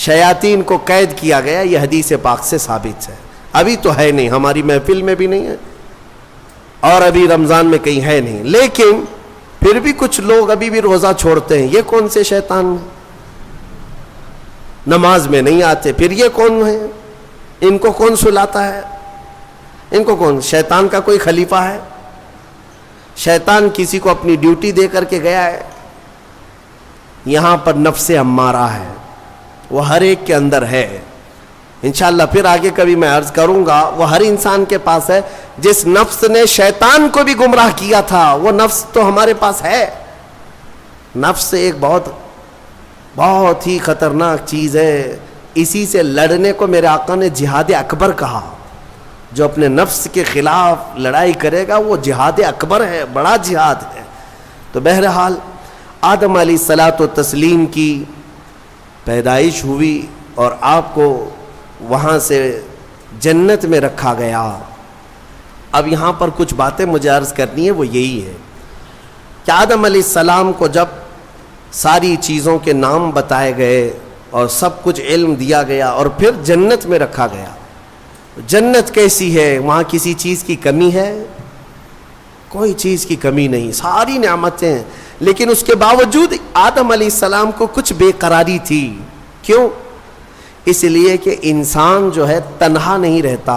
شیاطین کو قید کیا گیا، یہ حدیث پاک سے ثابت ہے۔ ابھی تو ہے نہیں، ہماری محفل میں بھی نہیں ہے اور ابھی رمضان میں کہیں ہے نہیں، لیکن پھر بھی کچھ لوگ ابھی بھی روزہ چھوڑتے ہیں۔ یہ کون سے شیطان ہیں؟ نماز میں نہیں آتے، پھر یہ کون ہے؟ ان کو کون سلاتا ہے؟ ان کو کون؟ شیطان کا کوئی خلیفہ ہے؟ شیطان کسی کو اپنی ڈیوٹی دے کر کے گیا ہے؟ یہاں پر نفس امارہ ہے، وہ ہر ایک کے اندر ہے۔ انشاءاللہ پھر آگے کبھی میں عرض کروں گا، وہ ہر انسان کے پاس ہے۔ جس نفس نے شیطان کو بھی گمراہ کیا تھا وہ نفس تو ہمارے پاس ہے۔ نفس ایک بہت ہی خطرناک چیز ہے، اسی سے لڑنے کو میرے آقا نے جہاد اکبر کہا۔ جو اپنے نفس کے خلاف لڑائی کرے گا وہ جہاد اکبر ہے، بڑا جہاد ہے۔ تو بہرحال آدم علیہ الصلاۃ والتسلیم کی پیدائش ہوئی اور آپ کو وہاں سے جنت میں رکھا گیا۔ اب یہاں پر کچھ باتیں مجھے عرض کرنی ہے، وہ یہی ہے کہ آدم علیہ السلام کو جب ساری چیزوں کے نام بتائے گئے اور سب کچھ علم دیا گیا اور پھر جنت میں رکھا گیا، جنت کیسی ہے؟ وہاں کسی چیز کی کمی ہے؟ کوئی چیز کی کمی نہیں، ساری نعمتیں ہیں، لیکن اس کے باوجود آدم علیہ السلام کو کچھ بے قراری تھی۔ کیوں؟ اس لیے کہ انسان جو ہے تنہا نہیں رہتا،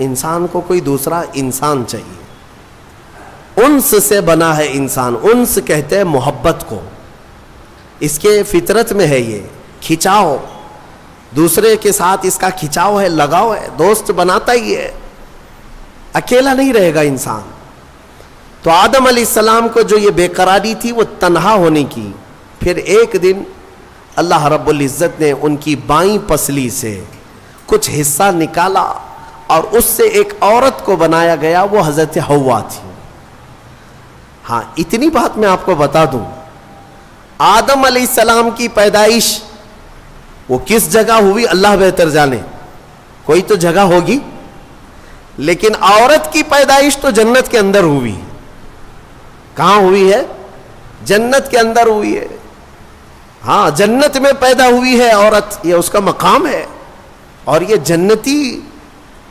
انسان کو کوئی دوسرا انسان چاہیے۔ انس سے بنا ہے انسان، انس کہتے ہیں محبت کو، اس کے فطرت میں ہے، یہ کھچاؤ، دوسرے کے ساتھ اس کا کھچاؤ ہے، لگاؤ ہے، دوست بناتا ہی ہے، اکیلا نہیں رہے گا انسان۔ تو آدم علیہ السلام کو جو یہ بے قراری تھی وہ تنہا ہونے کی، پھر ایک دن اللہ رب العزت نے ان کی بائیں پسلی سے کچھ حصہ نکالا اور اس سے ایک عورت کو بنایا گیا، وہ حضرت حوا تھی۔ ہاں اتنی بات میں آپ کو بتا دوں، آدم علیہ السلام کی پیدائش وہ کس جگہ ہوئی اللہ بہتر جانے، کوئی تو جگہ ہوگی، لیکن عورت کی پیدائش تو جنت کے اندر ہوئی۔ کہاں ہوئی ہے؟ جنت کے اندر ہوئی ہے۔ ہاں جنت میں پیدا ہوئی ہے عورت، یہ اس کا مقام ہے اور یہ جنتی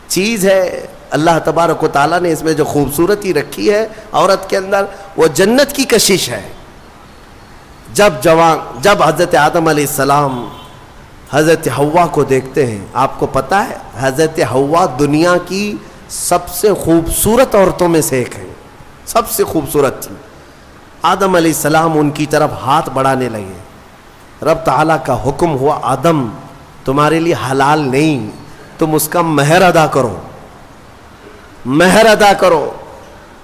چیز ہے. اللہ تبارک و تعالیٰ نے اس میں جو خوبصورتی رکھی ہے عورت کے اندر وہ جنت کی کشش ہے. جب حضرت آدم علیہ السلام حضرت حوا کو دیکھتے ہیں، آپ کو پتہ ہے حضرت حوا دنیا کی سب سے خوبصورت عورتوں میں سے ایک ہے، سب سے خوبصورت تھی. آدم علیہ السلام ان کی طرف ہاتھ بڑھانے لگے. رب تعالیٰ کا حکم ہوا آدم تمہارے لیے حلال نہیں، تم اس کا مہر ادا کرو، مہر ادا کرو.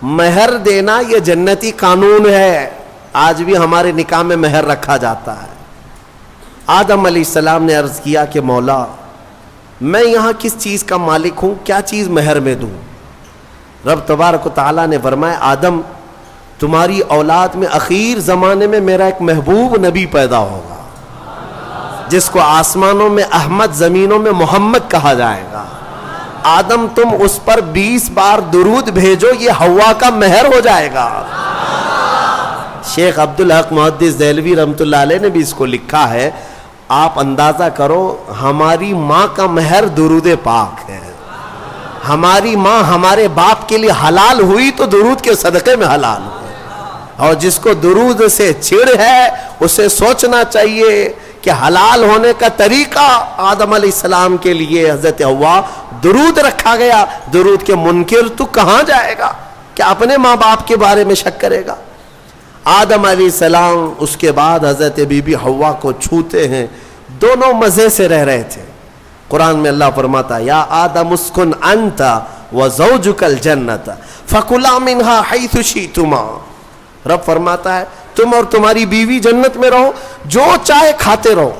مہر دینا یہ جنتی قانون ہے، آج بھی ہمارے نکاح میں مہر رکھا جاتا ہے. آدم علیہ السلام نے عرض کیا کہ مولا میں یہاں کس چیز کا مالک ہوں، کیا چیز مہر میں دوں؟ رب تبارک و تعالیٰ نے فرمایا آدم تمہاری اولاد میں اخیر زمانے میں میرا ایک محبوب نبی پیدا ہوگا جس کو آسمانوں میں احمد زمینوں میں محمد کہا جائے گا. آدم تم اس پر 20 بار درود بھیجو، یہ حوا کا مہر ہو جائے گا. شیخ عبدالحق محدث دہلوی رحمۃ اللہ علیہ نے بھی اس کو لکھا ہے. آپ اندازہ کرو ہماری ماں کا مہر درود پاک ہے. ہماری ماں ہمارے باپ کے لیے حلال ہوئی تو درود کے صدقے میں حلال ہوئی. اور جس کو درود سے چھڑ ہے اسے سوچنا چاہیے کہ حلال ہونے کا طریقہ آدم علیہ السلام کے لیے حضرت حوا درود رکھا گیا. درود کے منکر تو کہاں جائے گا کہ اپنے ماں باپ کے بارے میں شک کرے گا. آدم علیہ السلام اس کے بعد حضرت بی بی حوا کو چھوتے ہیں. دونوں مزے سے رہ رہے تھے. قرآن میں اللہ فرماتا یا آدم اسکن انت وزوجک الجنت فکلا منہا حیث شئتما. رب فرماتا ہے تم اور تمہاری بیوی جنت میں رہو، جو چاہے کھاتے رہو،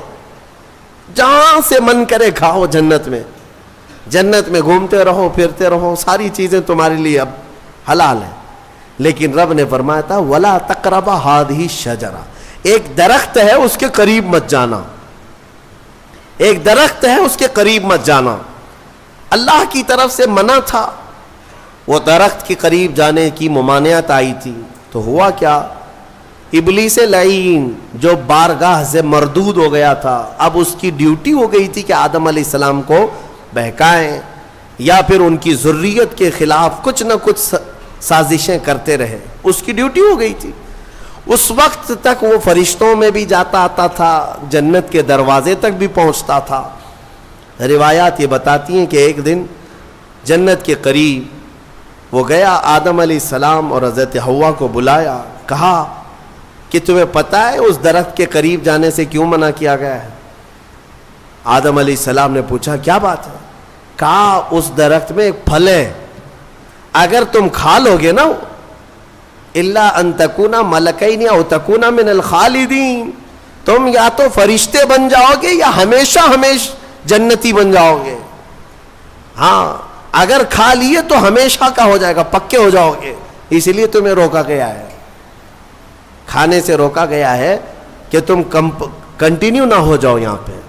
جہاں سے من کرے کھاؤ. جنت میں گھومتے رہو، پھرتے رہو، ساری چیزیں تمہارے لیے اب حلال ہیں. لیکن رب نے فرمایا تھا وَلَا تَقْرَبَ هَذِهِ الشَّجَرَةَ، ایک درخت ہے اس کے قریب مت جانا، ایک درخت ہے اس کے قریب مت جانا. اللہ کی طرف سے منع تھا. وہ درخت کے قریب جانے کی ممانعت آئی تھی تو ہوا کیا؟ ابلیس لعین جو بارگاہ سے مردود ہو گیا تھا، اب اس کی ڈیوٹی ہو گئی تھی کہ آدم علیہ السلام کو بہکائیں یا پھر ان کی ذریت کے خلاف کچھ نہ کچھ سازشیں کرتے رہے. اس کی ڈیوٹی ہو گئی تھی. اس وقت تک وہ فرشتوں میں بھی جاتا آتا تھا، جنت کے دروازے تک بھی پہنچتا تھا. روایات یہ بتاتی ہیں کہ ایک دن جنت کے قریب وہ گیا، آدم علیہ السلام اور حضرت حوا کو بلایا، کہا کہ تمہیں پتہ ہے اس درخت کے قریب جانے سے کیوں منع کیا گیا ہے؟ آدم علیہ السلام نے پوچھا کیا بات ہے؟ کہا اس درخت میں ایک پھل ہے، اگر تم کھا لو گے نا الا ان تکونا ملکین او تکونا من الخالدین، تم یا تو فرشتے بن جاؤ گے یا ہمیشہ جنتی بن جاؤ گے. ہاں اگر کھا لیے تو ہمیشہ کا ہو جائے گا، پکے ہو جاؤ گے. اس لیے تمہیں روکا گیا ہے، کھانے سے روکا گیا ہے کہ تم کنٹینیو نہ ہو جاؤ، یہاں پہ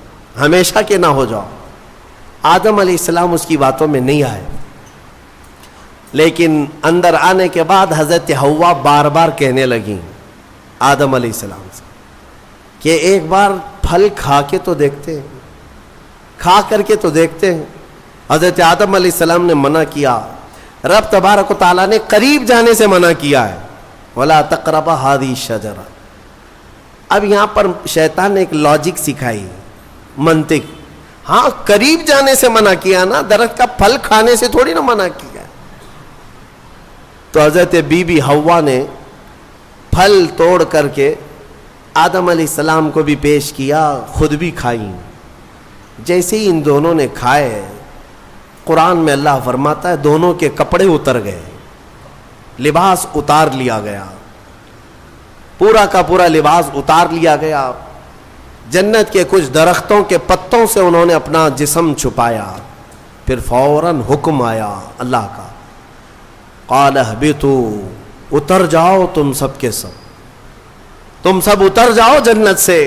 ہمیشہ کے نہ ہو جاؤ. آدم علیہ السلام اس کی باتوں میں نہیں آئے. لیکن اندر آنے کے بعد حضرت حوا بار بار کہنے لگیں آدم علیہ السلام سے کہ ایک بار پھل کھا کے تو دیکھتے ہیں، کھا کر کے تو دیکھتے ہیں. حضرت آدم علیہ السلام نے منع کیا. رب تبارک و تعالیٰ نے قریب جانے سے منع کیا ہے، وَلَا تَقْرَبَ هَذِهِ الشَّجَرَةَ. اب یہاں پر شیطان نے ایک لاجک سکھائی، منطق. ہاں قریب جانے سے منع کیا نا، درخت کا پھل کھانے سے تھوڑی نہ منع کیا. تو حضرت بی بی حوا نے پھل توڑ کر کے آدم علیہ السلام کو بھی پیش کیا، خود بھی کھائیں. جیسے ہی ان دونوں نے کھائے، قرآن میں اللہ فرماتا ہے دونوں کے کپڑے اتر گئے، لباس اتار لیا گیا، پورا کا پورا لباس اتار لیا گیا. جنت کے کچھ درختوں کے پتوں سے انہوں نے اپنا جسم چھپایا. پھر فوراً حکم آیا اللہ کا، قال اہبطوا، اتر جاؤ تم سب کے سب، تم سب اتر جاؤ جنت سے،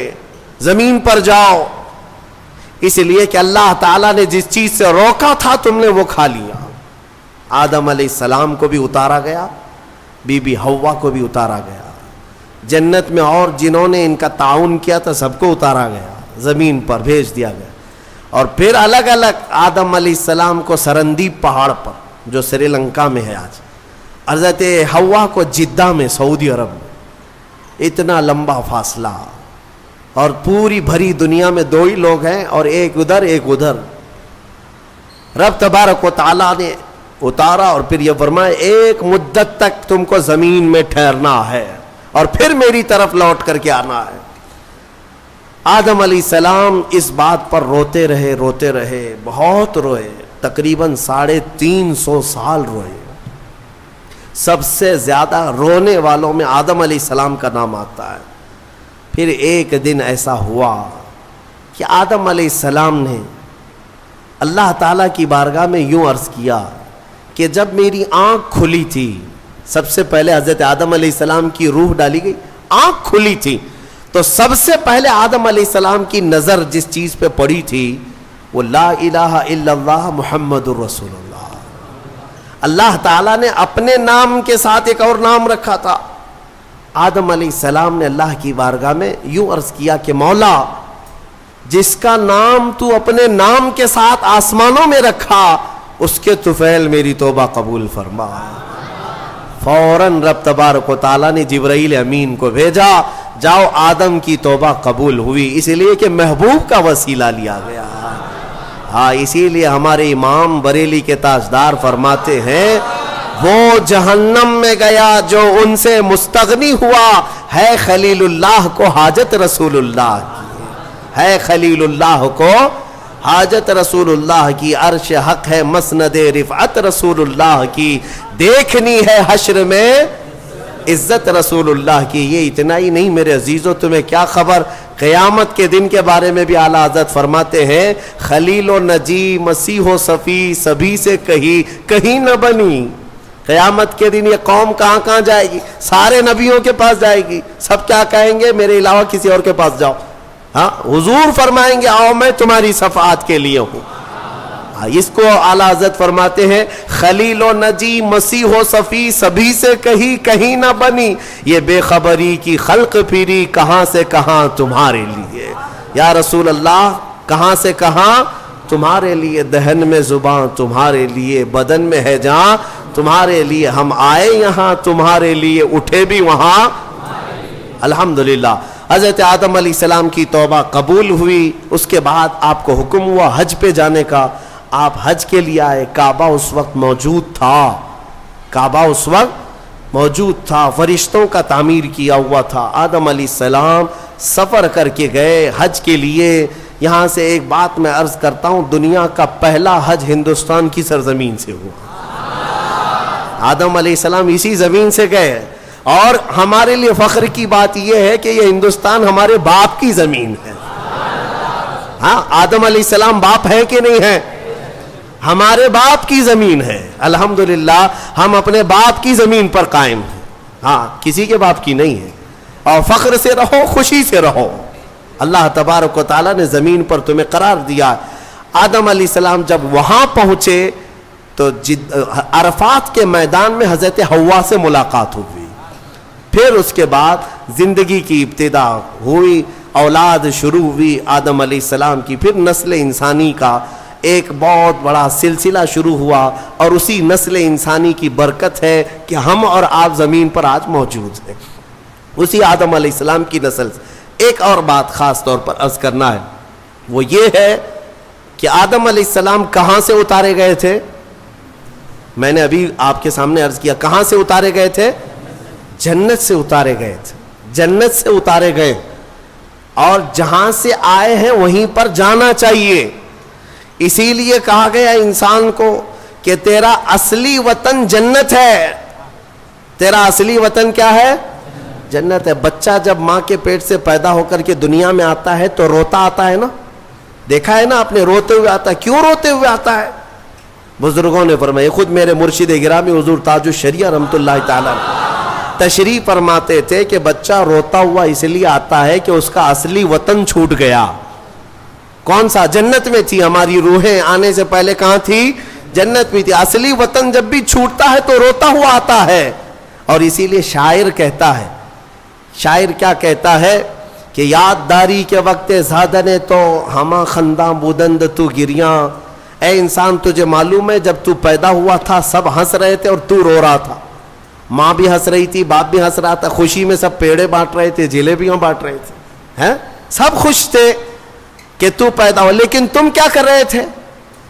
زمین پر جاؤ. اس لیے کہ اللہ تعالیٰ نے جس چیز سے روکا تھا تم نے وہ کھا لیا. آدم علیہ السلام کو بھی اتارا گیا، بی بی حوا کو بھی اتارا گیا. جنت میں اور جنہوں نے ان کا تعاون کیا تھا سب کو اتارا گیا, زمین پر بھیج دیا گیا. اور پھر الگ الگ آدم علیہ السلام کو سرندیپ پہاڑ پر جو سری لنکا میں ہے آج, حضرت حوا کو جدہ میں سعودی عرب میں, اتنا لمبا فاصلہ, اور پوری بھری دنیا میں دو ہی لوگ ہیں اور ایک ادھر ایک ادھر. رب تبارک و تعالیٰ نے اتارا اور پھر یہ فرمایا ایک مدت تک تم کو زمین میں ٹھہرنا ہے اور پھر میری طرف لوٹ کر کے آنا ہے. آدم علیہ السلام اس بات پر روتے رہے, بہت روئے, تقریباً 350 سال روئے. سب سے زیادہ رونے والوں میں آدم علیہ السلام کا نام آتا ہے. پھر ایک دن ایسا ہوا کہ آدم علیہ السلام نے اللہ تعالیٰ کی بارگاہ میں یوں عرض کیا کہ جب میری آنکھ کھلی تھی, سب سے پہلے حضرت آدم علیہ السلام کی روح ڈالی گئی, آنکھ کھلی تھی, تو سب سے پہلے آدم علیہ السلام کی نظر جس چیز پہ پڑی تھی وہ لا الہ الا اللہ محمد الرسول اللہ. اللہ تعالیٰ نے اپنے نام کے ساتھ ایک اور نام رکھا تھا. آدم علیہ السلام نے اللہ کی بارگاہ میں یوں عرض کیا کہ مولا, جس کا نام تو اپنے نام کے ساتھ آسمانوں میں رکھا اس کے طفیل میری توبہ قبول فرما. فوراً رب تبارک و تعالیٰ نے جبرائیل امین کو بھیجا, جاؤ آدم کی توبہ قبول ہوئی, اس لیے کہ محبوب کا وسیلہ لیا گیا. ہاں, اسی لیے ہمارے امام بریلی کے تاجدار فرماتے ہیں وہ جہنم میں گیا جو ان سے مستغنی ہوا, ہے خلیل اللہ کو حاجت رسول اللہ کی, ہے خلیل اللہ کو حاجت رسول اللہ کی, عرش حق ہے مسند رفعت رسول اللہ کی, دیکھنی ہے حشر میں عزت رسول اللہ کی. یہ اتنا ہی نہیں میرے عزیزو, تمہیں کیا خبر, قیامت کے دن کے بارے میں بھی اعلیٰ حضرت فرماتے ہیں خلیل و نجی مسیح و صفی سبھی سے کہیں نہ بنی. قیامت کے دن یہ قوم کہاں کہاں جائے گی, سارے نبیوں کے پاس جائے گی, سب کیا کہیں گے میرے علاوہ کسی اور کے پاس جاؤ. ہاں, حضور فرمائیں گے آؤ میں تمہاری شفاعت کے لیے ہوں. اس کو اعلیٰ حضرت فرماتے ہیں خلیل و نجی مسیح و صفی سبھی سے کہیں نہ بنی, یہ بے خبری کی خلق پھری کہاں سے کہاں تمہارے لیے. یا رسول اللہ, کہاں سے کہاں تمہارے لیے, دہن میں زباں تمہارے لیے, بدن میں ہے جان تمہارے لیے, ہم آئے یہاں تمہارے لیے, اٹھے بھی وہاں. الحمدللہ حضرت آدم علیہ السلام کی توبہ قبول ہوئی. اس کے بعد آپ کو حکم ہوا حج پہ جانے کا, آپ حج کے لیے آئے. کعبہ اس وقت موجود تھا, فرشتوں کا تعمیر کیا ہوا تھا. آدم علیہ السلام سفر کر کے گئے حج کے لیے. یہاں سے ایک بات میں عرض کرتا ہوں, دنیا کا پہلا حج ہندوستان کی سرزمین سے ہوا. آدم علیہ السلام اسی زمین سے گئے, اور ہمارے لیے فخر کی بات یہ ہے کہ یہ ہندوستان ہمارے باپ کی زمین ہے. ہاں, آدم علیہ السلام باپ ہے کہ نہیں ہے, ہمارے باپ کی زمین ہے. الحمدللہ ہم اپنے باپ کی زمین پر قائم ہیں, ہاں کسی کے باپ کی نہیں ہے. اور فخر سے رہو, خوشی سے رہو, اللہ تبارک و تعالیٰ نے زمین پر تمہیں قرار دیا. آدم علیہ السلام جب وہاں پہنچے تو عرفات کے میدان میں حضرت حوا سے ملاقات ہوئی. پھر اس کے بعد زندگی کی ابتدا ہوئی, اولاد شروع ہوئی آدم علیہ السلام کی. پھر نسل انسانی کا ایک بہت بڑا سلسلہ شروع ہوا, اور اسی نسل انسانی کی برکت ہے کہ ہم اور آپ زمین پر آج موجود ہیں, اسی آدم علیہ السلام کی نسل سے. ایک اور بات خاص طور پر عرض کرنا ہے, وہ یہ ہے کہ آدم علیہ السلام کہاں سے اتارے گئے تھے. میں نے ابھی آپ کے سامنے عرض کیا کہاں سے اتارے گئے تھے, جنت سے اتارے گئے تھے. جنت سے اتارے گئے, اور جہاں سے آئے ہیں وہیں پر جانا چاہیے. اسی لیے کہا گیا انسان کو کہ تیرا اصلی وطن جنت ہے. تیرا اصلی وطن کیا ہے, جنت ہے. بچہ جب ماں کے پیٹ سے پیدا ہو کر کے دنیا میں آتا ہے تو روتا آتا ہے نا, دیکھا ہے نا آپ نے, روتے ہوئے آتا ہے. کیوں روتے ہوئے آتا ہے؟ بزرگوں نے فرمایا, خود میرے مرشد گرامی حضور تاج الشریعہ رحمۃ اللہ تعالی تشریف فرماتے تھے کہ بچہ روتا ہوا اس لیے آتا ہے کہ اس کا اصلی وطن چھوٹ گیا. کون سا؟ جنت میں تھی. ہماری روحیں آنے سے پہلے کہاں تھی؟ جنت میں تھی. اصلی وطن جب بھی چھوٹتا ہے تو روتا ہوا آتا ہے. اور اسی لیے شاعر کہتا ہے شاعر کیا کہتا ہے کہ یادداری کے وقت زادن تو ہما خنداں بودند تو گریاں. اے انسان تجھے معلوم ہے جب تو پیدا ہوا تھا سب ہنس رہے تھے اور تو رو رہا تھا. ماں بھی ہنس رہی تھی, باپ بھی ہنس رہا تھا, خوشی میں سب پیڑے بانٹ رہے تھے, جلیبیاں بانٹ رہے تھے, ہیں سب خوش تھے کہ تو پیدا ہو. لیکن تم کیا کر رہے تھے؟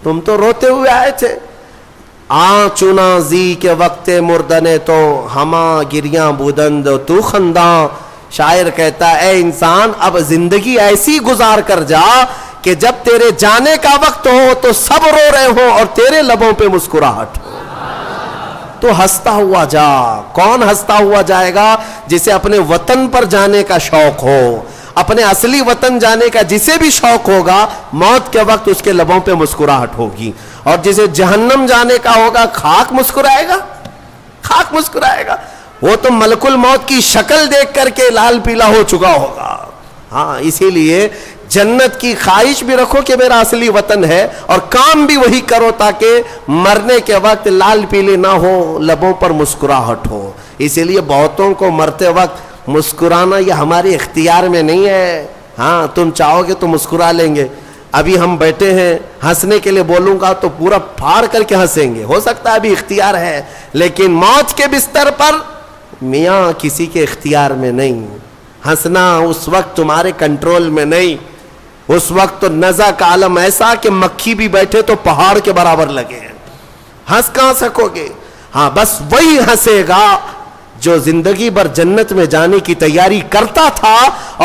تم تو روتے ہوئے آئے تھے. چنا زی کے وقت مردنے تو ہما گریاں بودند تو خنداں. شاعر کہتا ہے اے انسان اب زندگی ایسی گزار کر جا کہ جب تیرے جانے کا وقت ہو تو سب رو رہے ہو اور تیرے لبوں پہ مسکراہٹ ہو. تو ہنستا ہوا جا. کون ہنستا ہوا جائے گا؟ جسے اپنے وطن پر جانے کا شوق ہو, اپنے اصلی وطن جانے کا جسے بھی شوق ہوگا, موت کے وقت اس کے لبوں پہ مسکراہٹ ہوگی. اور جسے جہنم جانے کا ہوگا خاک مسکرائے گا, خاک مسکرائے گا. وہ تو ملک الموت کی شکل دیکھ کر کے لال پیلا ہو چکا ہوگا. ہاں اسی لیے جنت کی خواہش بھی رکھو کہ میرا اصلی وطن ہے, اور کام بھی وہی کرو تاکہ مرنے کے وقت لال پیلے نہ ہو, لبوں پر مسکراہٹ ہو. اسی لیے بہتوں کو مرتے وقت مسکرانا یہ ہمارے اختیار میں نہیں ہے. ہاں تم چاہو گے تو مسکرا لیں گے. ابھی ہم بیٹھے ہیں, ہنسنے کے لیے بولوں گا تو پورا پھاڑ کر کے ہنسیں گے, ہو سکتا ہے ابھی اختیار ہے, لیکن موت کے بستر پر میاں کسی کے اختیار میں نہیں. ہنسنا اس وقت تمہارے کنٹرول میں نہیں. اس وقت تو نزع کا عالم ایسا کہ مکھی بھی بیٹھے تو پہاڑ کے برابر لگے ہیں. ہنس کہاں سکو گے؟ ہاں بس وہی ہنسے گا جو زندگی بھر جنت میں جانے کی تیاری کرتا تھا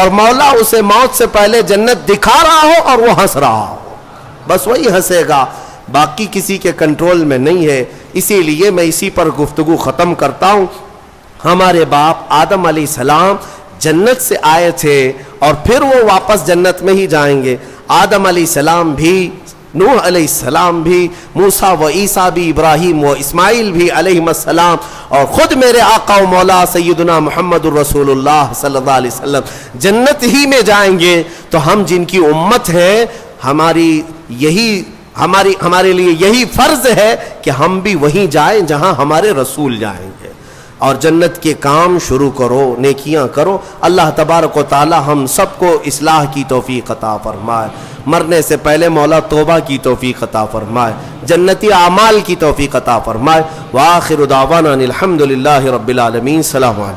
اور مولا اسے موت سے پہلے جنت دکھا رہا ہو اور وہ ہنس رہا ہو. بس وہی ہنسے گا, باقی کسی کے کنٹرول میں نہیں ہے. اسی لیے میں اسی پر گفتگو ختم کرتا ہوں. ہمارے باپ آدم علیہ السلام جنت سے آئے تھے اور پھر وہ واپس جنت میں ہی جائیں گے. آدم علیہ السلام بھی, نوح علیہ السلام بھی, موسیٰ و عیسیٰ بھی, ابراہیم و اسماعیل بھی علیہ السلام, اور خود میرے آقا و مولا سیدنا محمد الرسول اللہ صلی اللہ علیہ وسلم جنت ہی میں جائیں گے. تو ہم جن کی امت ہیں, ہمارے لیے یہی فرض ہے کہ ہم بھی وہیں جائیں جہاں ہمارے رسول جائیں گے, اور جنت کے کام شروع کرو, نیکیاں کرو. اللہ تبارک و تعالی ہم سب کو اصلاح کی توفیق عطا فرمائے. مرنے سے پہلے مولا توبہ کی توفیق عطا فرمائے, جنتی اعمال کی توفیق عطا فرمائے. وآخر دعوانا الحمدللہ رب العالمین. السلام علیکم.